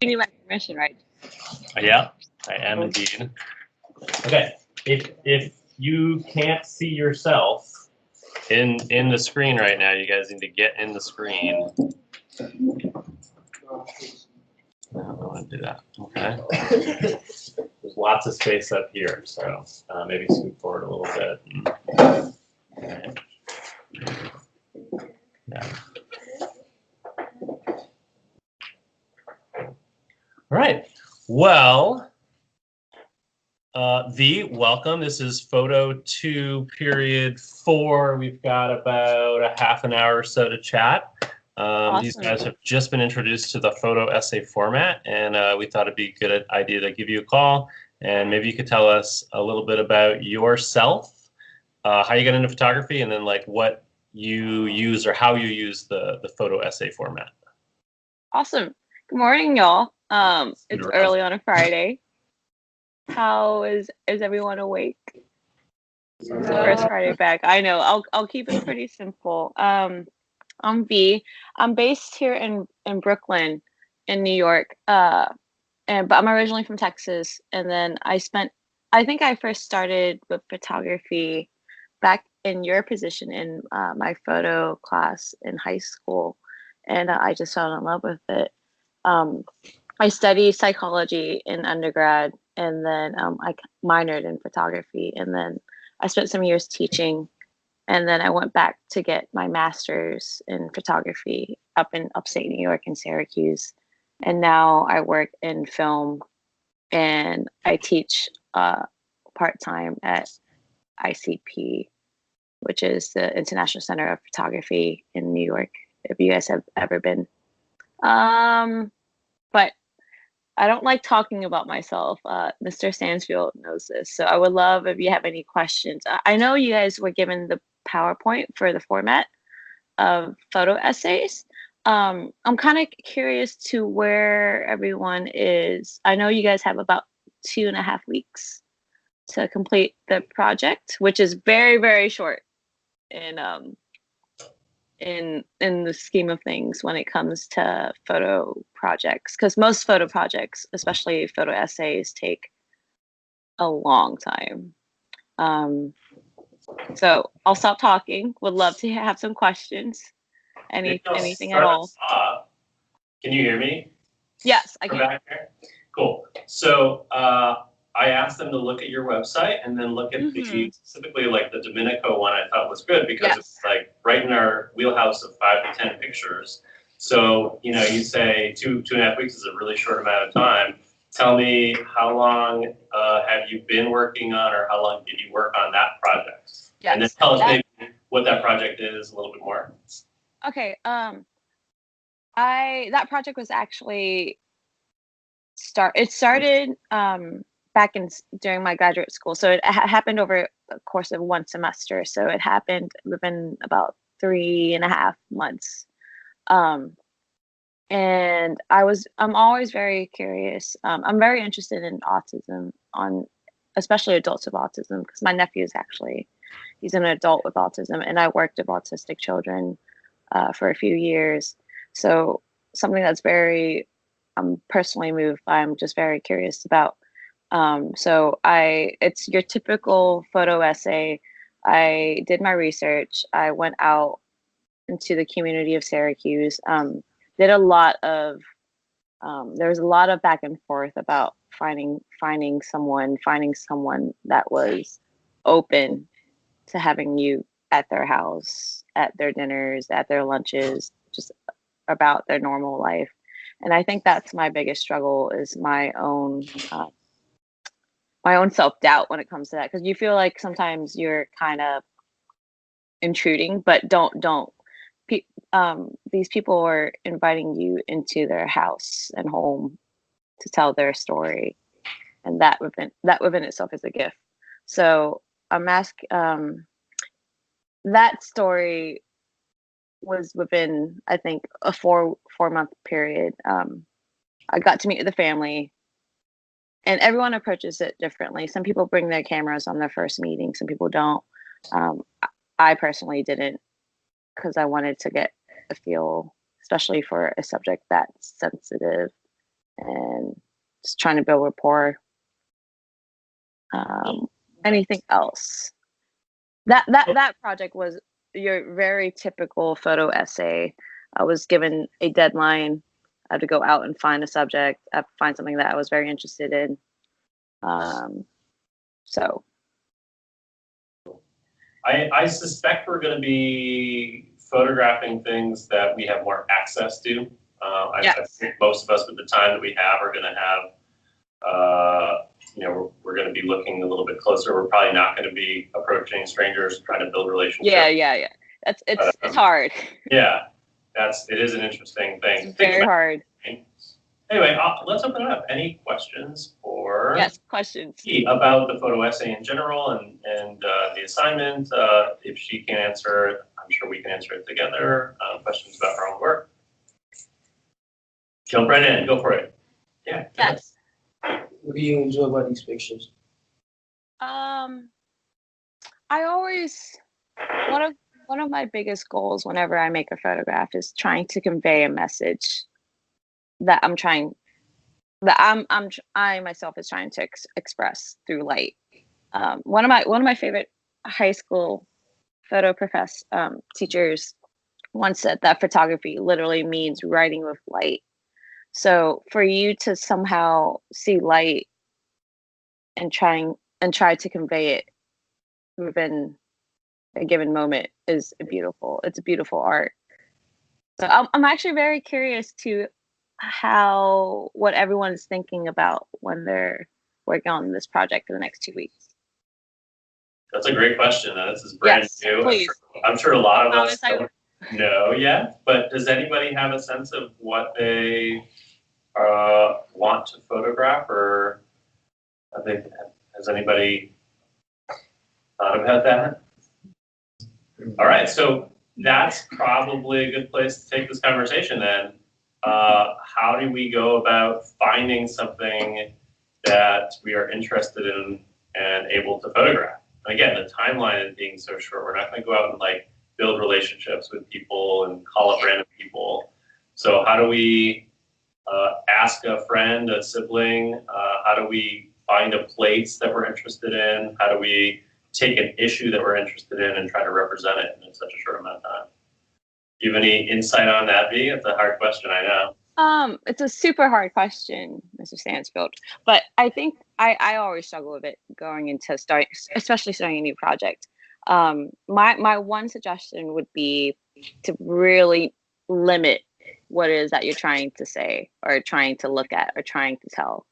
You need my permission, right? Yeah, I am indeed. Okay, if you can't see yourself in the screen right now, you guys need to get in the screen. I don't want to do that. Okay. There's lots of space up here, so maybe scoot forward a little bit. Okay. Yeah. All right. Well, welcome. This is photo 2, period 4. We've got about a half an hour or so to chat. Awesome. These guys have just been introduced to the photo essay format, and we thought it'd be a good idea to give you a call, and maybe you could tell us a little bit about yourself, how you got into photography, and then like what you use or how you use the photo essay format. Awesome. Good morning, y'all. It's early on a Friday. How is everyone awake? It's the first Friday back. I know. I'll keep it pretty simple. I'm V. I'm based here in Brooklyn, in New York. But I'm originally from Texas. And then I think I first started with photography back in your position in my photo class in high school, and I just fell in love with it. I studied psychology in undergrad, and then I minored in photography, and then I spent some years teaching, and then I went back to get my master's in photography up in upstate New York in Syracuse, and now I work in film, and I teach part-time at ICP, which is the International Center of Photography in New York, if you guys have ever been. But I don't like talking about myself. Mr. Stansfield knows this. So I would love if you have any questions. I know you guys were given the PowerPoint for the format of photo essays. I'm kind of curious to where everyone is. I know you guys have about 2.5 weeks to complete the project, which is very, very short in the scheme of things when it comes to photo projects, because most photo projects, especially photo essays, take a long time. So I'll stop talking. Would love to have some questions. Anything at all. Can you hear me? Yes, I can. Back there? Cool. So I asked them to look at your website and then look at the specifically like the Domenico one. I thought was good because it's like right in our wheelhouse of 5 to 10 pictures. So you say 2.5 weeks is a really short amount of time. Tell me, how long have you been working on, or how long did you work on that project? Yes, and then tell us maybe what that project is a little bit more. Okay. That project was actually started back during my graduate school. So it happened over the course of one semester. So it happened within about 3.5 months. And I'm always very curious. I'm very interested in autism, especially adults with autism, because my nephew he's an adult with autism, and I worked with autistic children for a few years. So something that's I'm personally moved by, I'm just very curious about. It's your typical photo essay. I did my research. I went out into the community of Syracuse. Did a lot of, there was a lot of back and forth about finding someone that was open to having you at their house, at their dinners, at their lunches, just about their normal life. And I think that's my biggest struggle, is my own self-doubt when it comes to that, because you feel like sometimes you're kind of intruding, but these people are inviting you into their house and home to tell their story, and that within itself is a gift. So I'm asking, that story was within, I think, a 4-month period. I got to meet the family, and everyone approaches it differently. Some people bring their cameras on their first meeting. Some people don't. I personally didn't, because I wanted to get a feel, especially for a subject that's sensitive, and just trying to build rapport. Anything else? That project was your very typical photo essay. I was given a deadline. I had to go out and find a subject, find something that I was very interested in. So I suspect we're going to be photographing things that we have more access to. I think most of us, with the time that we have, are going to have, we're going to be looking a little bit closer. We're probably not going to be approaching strangers, trying to build relationships. Yeah. It's hard. Yeah, it is an interesting thing. It's very hard. Anyway, let's open it up. Any questions for questions about the photo essay in general and the assignment? If she can answer it, I'm sure we can answer it together. Questions about our own work? Jump right in. Go for it. Yeah. Yes. What do you enjoy about these pictures? I always one of my biggest goals whenever I make a photograph is trying to convey a message that I myself is trying to express through light. One of my favorite high school photo teachers once said that photography literally means writing with light. So for you to somehow see light and try to convey it within a given moment is beautiful. It's a beautiful art. So I'm actually very curious to what everyone is thinking about when they're working on this project for the next 2 weeks. That's a great question. This is brand new. Please. I'm sure a lot of us don't know yet, but does anybody have a sense of what they want to photograph, or has anybody thought about that? All right, so that's probably a good place to take this conversation then. How do we go about finding something that we are interested in and able to photograph? And again, the timeline is being so short. We're not going to go out and build relationships with people and call up random people. So how do we ask a friend, a sibling? How do we find a place that we're interested in? How do we take an issue that we're interested in and try to represent it in such a short amount of time? Do you have any insight on that, V? It's a hard question, I know. It's a super hard question, Mr. Stansfield. But I think I always struggle with it going into especially starting a new project. My one suggestion would be to really limit what it is that you're trying to say or trying to look at or trying to tell.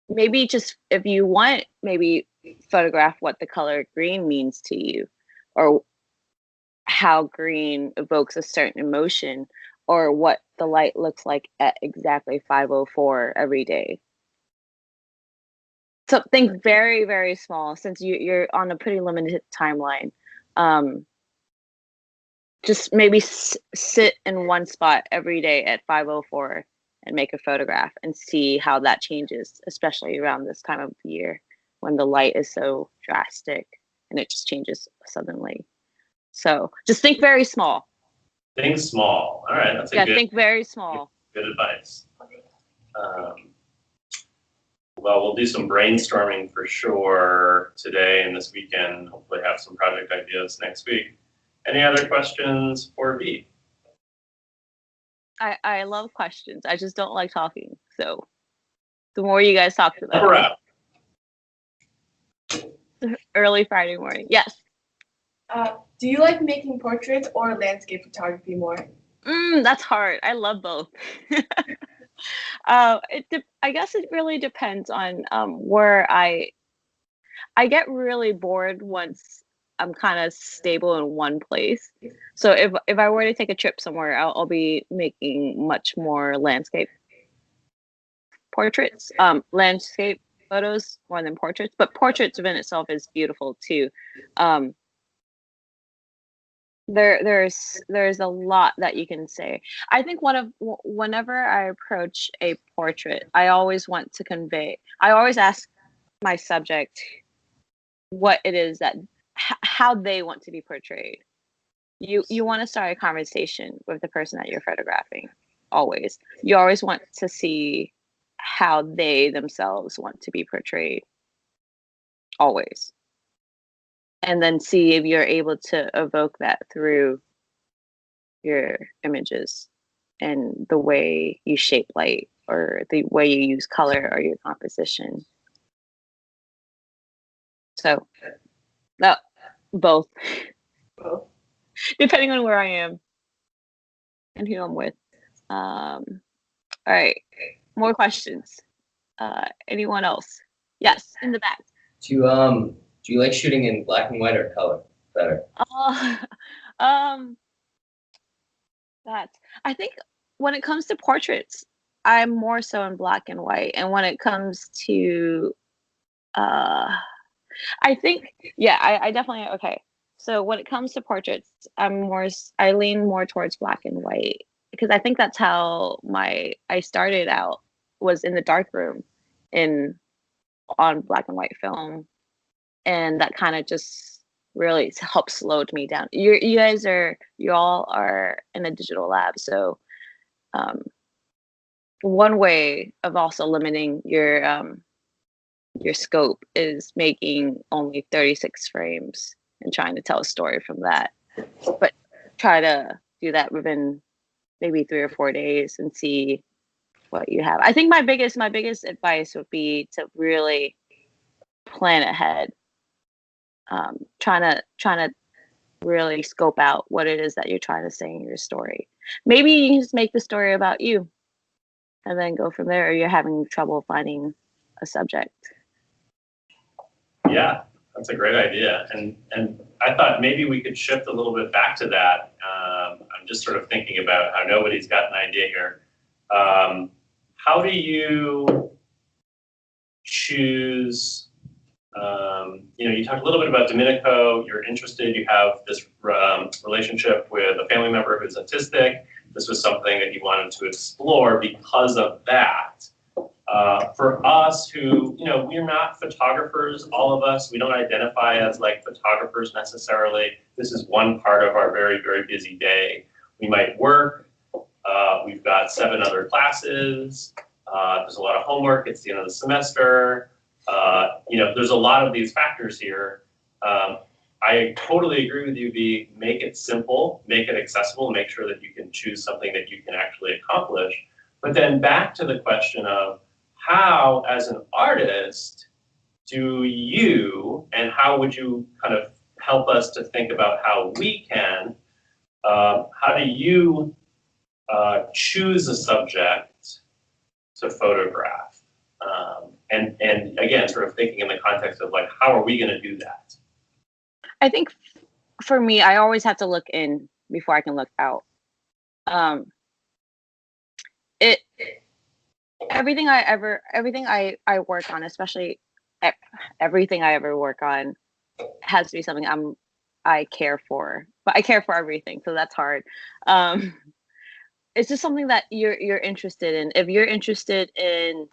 Maybe just if you want, maybe photograph what the color green means to you, or how green evokes a certain emotion, or what the light looks like at exactly 5:04 every day. Something very, very small, since you're on a pretty limited timeline. Just maybe sit in one spot every day at 5:04 and make a photograph and see how that changes, especially around this time of year when the light is so drastic and it just changes suddenly. So just think very small. Think small. All right, that's think very small. Good advice. Well, we'll do some brainstorming for sure today and this weekend. Hopefully have some project ideas next week. Any other questions for V? I love questions. I just don't like talking. So the more you guys talk to them. We're out. Early Friday morning. Yes. Do you like making portraits or landscape photography more? That's hard. I love both. I guess it really depends on where I get really bored once I'm kind of stable in one place. So if I were to take a trip somewhere, I'll be making much more landscape portraits, landscape photos more than portraits. But portraits within itself is beautiful too. There's a lot that you can say. I think whenever I approach a portrait, I always want to convey. I always ask my subject what it is that how they want to be portrayed. You want to start a conversation with the person that you're photographing. always. You always want to see how they themselves want to be portrayed, always. And then see if you're able to evoke that through your images and the way you shape light or the way you use color or your composition. So that both, depending on where I am and who I'm with. All right, more questions. Anyone else? Yes, in the back. Do you like shooting in black and white or color better? Um, I think when it comes to portraits, I'm more so in black and white, and when it comes to I think, yeah, I definitely, okay. So when it comes to portraits, I lean more towards black and white because I think that's how I started out, was in the dark room on black and white film. And that kind of just really helped slowed me down. You all are in a digital lab. So one way of also limiting your scope is making only 36 frames and trying to tell a story from that. But try to do that within maybe 3 or 4 days and see what you have. I think my biggest advice would be to really plan ahead. Trying to really scope out what it is that you're trying to say in your story. Maybe you can just make the story about you and then go from there, or you're having trouble finding a subject. Yeah, that's a great idea. And I thought maybe we could shift a little bit back to that. I'm just sort of thinking about how nobody's got an idea here. How do you choose, you talked a little bit about Domenico, you're interested, you have this relationship with a family member who's autistic. This was something that you wanted to explore because of that. For us who, we're not photographers, all of us, we don't identify as like photographers necessarily. This is one part of our very, very busy day. We might work, we've got 7 other classes, there's a lot of homework, it's the end of the semester. There's a lot of these factors here. I totally agree with you, B. Make it simple, make it accessible, make sure that you can choose something that you can actually accomplish. But then back to the question of how, as an artist, do you, and how would you kind of help us to think about how we can, how do you choose a subject to photograph? And again, sort of thinking in the context of like, how are we going to do that? I think for me, I always have to look in before I can look out. Everything I work on, especially everything I ever work on, has to be something I care for. But I care for everything, so that's hard. It's just something that you're interested in. If you're interested in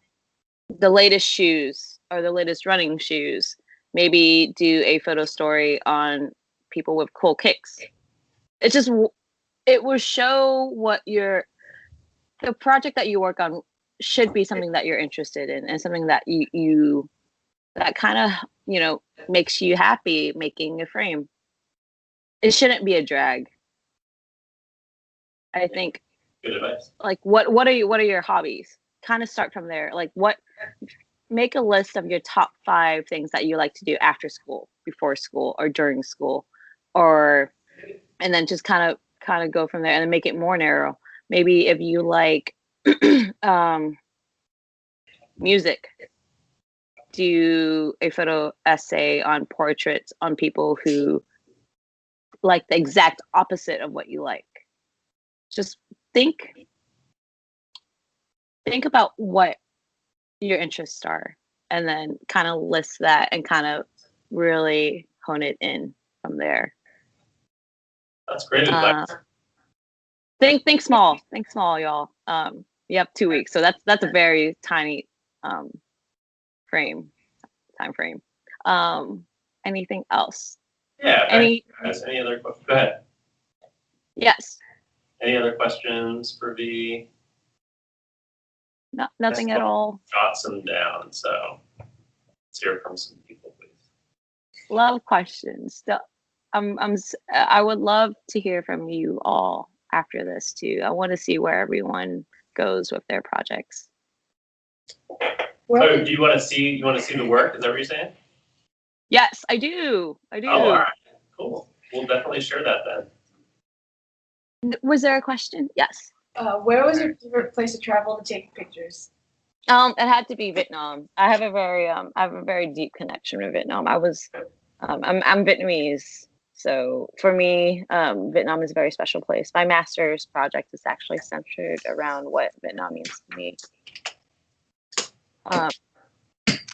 the latest shoes or the latest running shoes, maybe do a photo story on people with cool kicks. It will show what the project that you work on should be something that you're interested in and something that you that kind of makes you happy making a frame. It shouldn't be a drag. I think. Good advice. Like what are your hobbies? Kind of start from there. Like make a list of your top 5 things that you like to do after school, before school, or during school, and then just kind of go from there and then make it more narrow. Maybe if you like music, do a photo essay on portraits on people who like the exact opposite of what you like. Just think about what your interests are and then kind of list that and kind of really hone it in from there. That's great advice. Think small, y'all. You have 2 weeks, so that's a very tiny time frame. Anything else? Yeah. Any other questions? Go ahead. Yes. Any other questions for V? Nothing at all. Jot some down. So let's hear from some people, please. Love questions. I would love to hear from you all after this too. I want to see where everyone goes with their projects. Oh, do you want to see? You want to see the work? Is that what you're saying? Yes, I do. I do. Oh, all right. Cool. We'll definitely share that then. Was there a question? Yes. Where was your favorite place to travel to take pictures? It had to be Vietnam. I have a very deep connection with Vietnam. I'm Vietnamese, so for me, Vietnam is a very special place. My master's project is actually centered around what Vietnam means to me.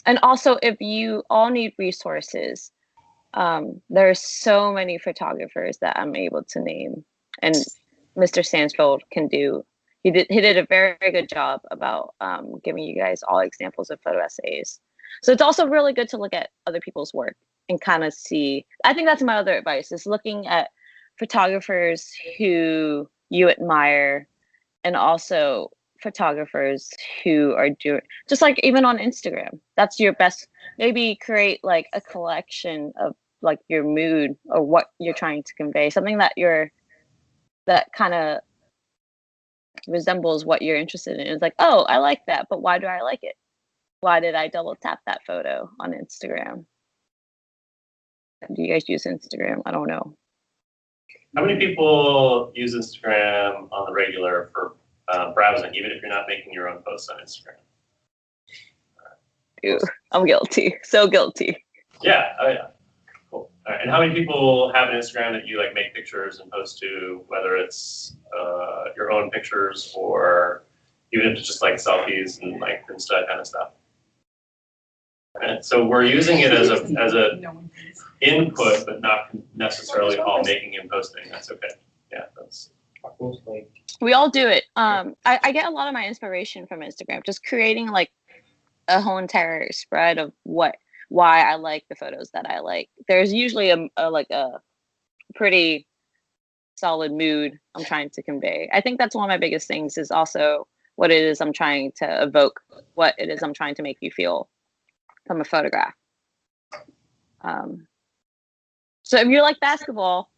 And also, if you all need resources, there's so many photographers that I'm able to name, and Mr. Sansfield can do. He did a very, very good job about giving you guys all examples of photo essays. So it's also really good to look at other people's work and kind of see. I think that's my other advice, is looking at photographers who you admire, and also photographers who are doing, just like even on Instagram, that's your best. Maybe create like a collection of like your mood or what you're trying to convey, something that kind of resembles what you're interested in. It's like, oh, I like that, but why do I like it? Why did I double tap that photo on Instagram? Do you guys use Instagram? I don't know. How many people use Instagram on the regular for browsing, even if you're not making your own posts on Instagram? Ew, I'm guilty. So guilty. Yeah. Oh, yeah. Cool. All right. And how many people have an Instagram that you like make pictures and post to, whether it's your own pictures or even if it's just like selfies and like Insta kind of stuff? And so we're using it as a input, but not necessarily all making and posting. That's okay. Yeah, that's. We all do it. I get a lot of my inspiration from Instagram, just creating like a whole entire spread of why I like the photos that I like. There's usually a pretty solid mood I'm trying to convey. I think that's one of my biggest things, is also what it is I'm trying to evoke, what it is I'm trying to make you feel from a photograph. So if you like basketball,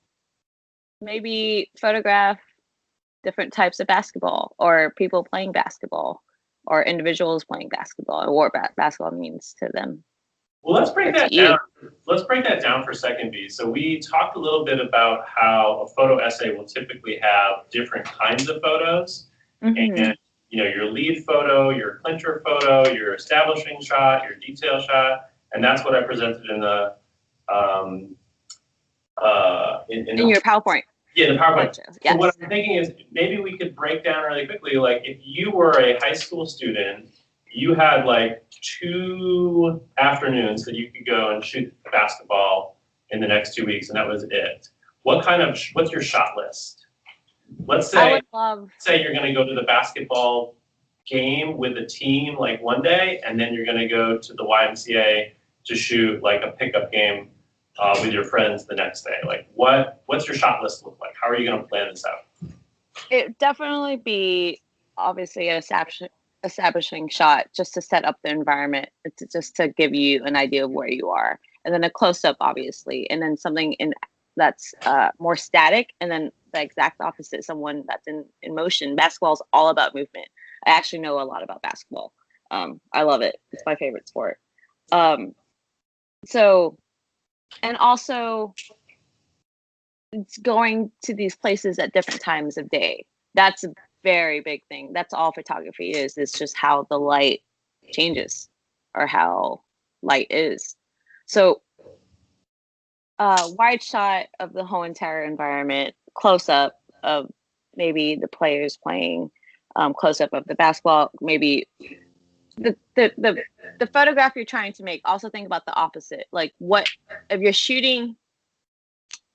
maybe photograph different types of basketball, or people playing basketball, or individuals playing basketball, and what basketball means to them. Well, let's break that down. Let's break that down for a second, B. So we talked a little bit about how a photo essay will typically have different kinds of photos, and your lead photo, your clincher photo, your establishing shot, your detail shot, and that's what I presented in the in your PowerPoint. Yeah, the PowerPoint. Yes. So what I'm thinking is maybe we could break down really quickly, like if you were a high school student, you had like 2 afternoons that you could go and shoot basketball in the next 2 weeks, and that was it. What's your shot list? Let's say you're going to go to the basketball game with the team like one day, and then you're going to go to the YMCA to shoot like a pickup game with your friends the next day. Like what's your shot list look like? How are you going to plan this out? It definitely be obviously an establishing shot, just to set up the environment, just to give you an idea of where you are, and then a close-up obviously, and then something that's more static, and then the exact opposite, someone that's in motion. Basketball is all about movement. I actually know a lot about basketball. I love it. It's my favorite sport. So, and also it's going to these places at different times of day. That's a very big thing. That's all photography is. It's just how the light changes, or how light is. So wide shot of the whole entire environment, close up of maybe the players playing, close up of the basketball, maybe the photograph you're trying to make. Also think about the opposite. Like, what if you're shooting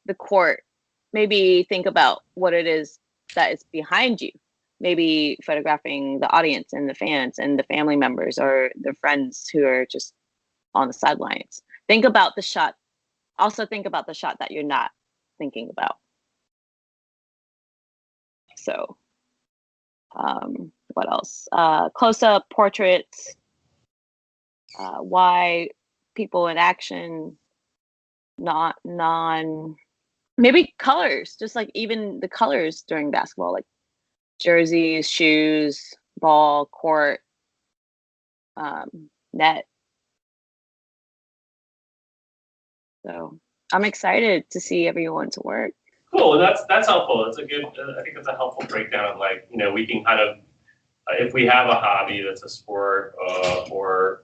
the court, maybe think about what it is that is behind you. Maybe photographing the audience and the fans and the family members or the friends who are just on the sidelines. Think about the shot. Also think about the shot that you're not thinking about. So what else? Close-up portraits. Why people in action, not non. Maybe colors, just like even the colors during basketball, like jerseys, shoes, ball, court, net. So I'm excited to see everyone's work. Cool. That's helpful. It's a good. I think it's a helpful breakdown of like we can kind of if we have a hobby that's a sport or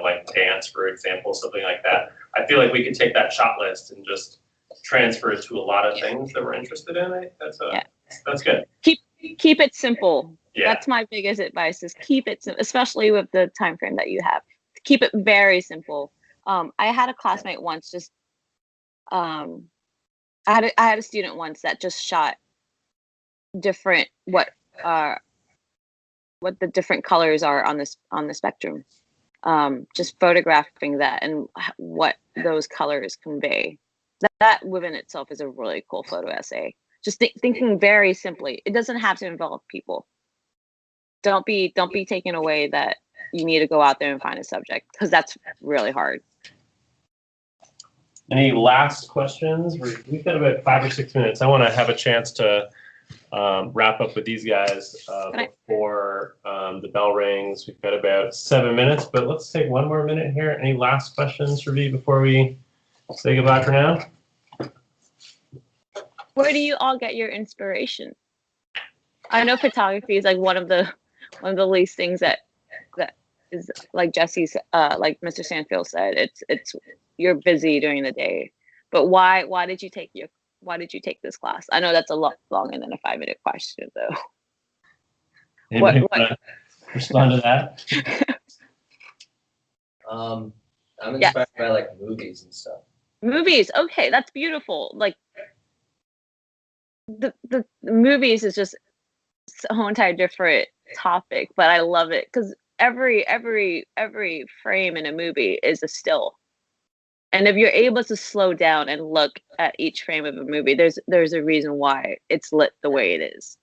like dance, for example, something like that. I feel like we could take that shot list and just transfer it to a lot of things that we're interested in. That's good. Keep it simple. Yeah. That's my biggest advice: is keep it simple, especially with the time frame that you have. Keep it very simple. I had a classmate once just. I had a student once that just shot different what the different colors are on the spectrum. Just photographing that and what those colors convey. That within itself is a really cool photo essay. Just thinking very simply. It doesn't have to involve people. Don't be taken away that you need to go out there and find a subject, because that's really hard. Any last questions? We've got about 5 or 6 minutes. I want to have a chance to wrap up with these guys before the bell rings. We've got about 7 minutes, but let's take 1 more minute here. Any last questions for me before we say goodbye for now? Where do you all get your inspiration? I know photography is like one of the least things that is, like Jesse's like Mr. Sandfield said, it's you're busy during the day. But why did you take this class? I know that's a lot longer than a 5-minute question though. Anybody want to respond to that? I'm inspired by like movies and stuff. Movies, okay, that's beautiful. Like the movies is just a whole entire different topic, but I love it because every frame in a movie is a still. And if you're able to slow down and look at each frame of a movie, there's a reason why it's lit the way it is.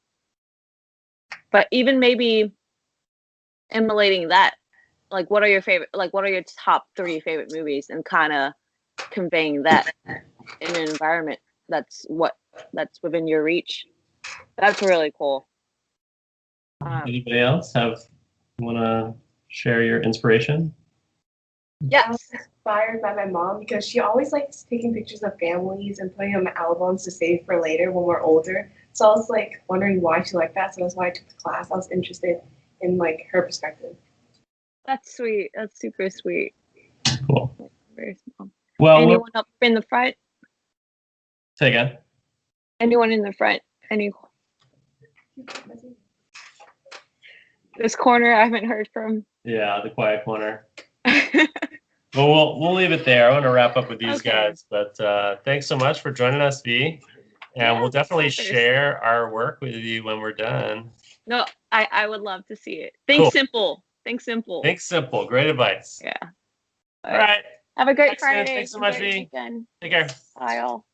But even maybe emulating that, like what are your top 3 favorite movies, and kind of conveying that in an environment that's within your reach. That's really cool. Anybody else want to share your inspiration? Yes. I was inspired by my mom because she always likes taking pictures of families and putting them in albums to save for later when we're older. So I was like wondering why she liked that. So that's why I took the class. I was interested in like her perspective. That's sweet. That's super sweet. Cool. Very small. Well, anyone up in the front? say again. Anyone in the front? This corner I haven't heard from. Yeah, the quiet corner. Well, we'll leave it there. I want to wrap up with these guys, but thanks so much for joining us, V. And we'll definitely share our work with you when we're done. No, I would love to see it. Think simple. Think simple. Think simple. Great advice. Yeah. All right. Have a great Friday. Thanks so much, V. Weekend. Take care. Bye, all.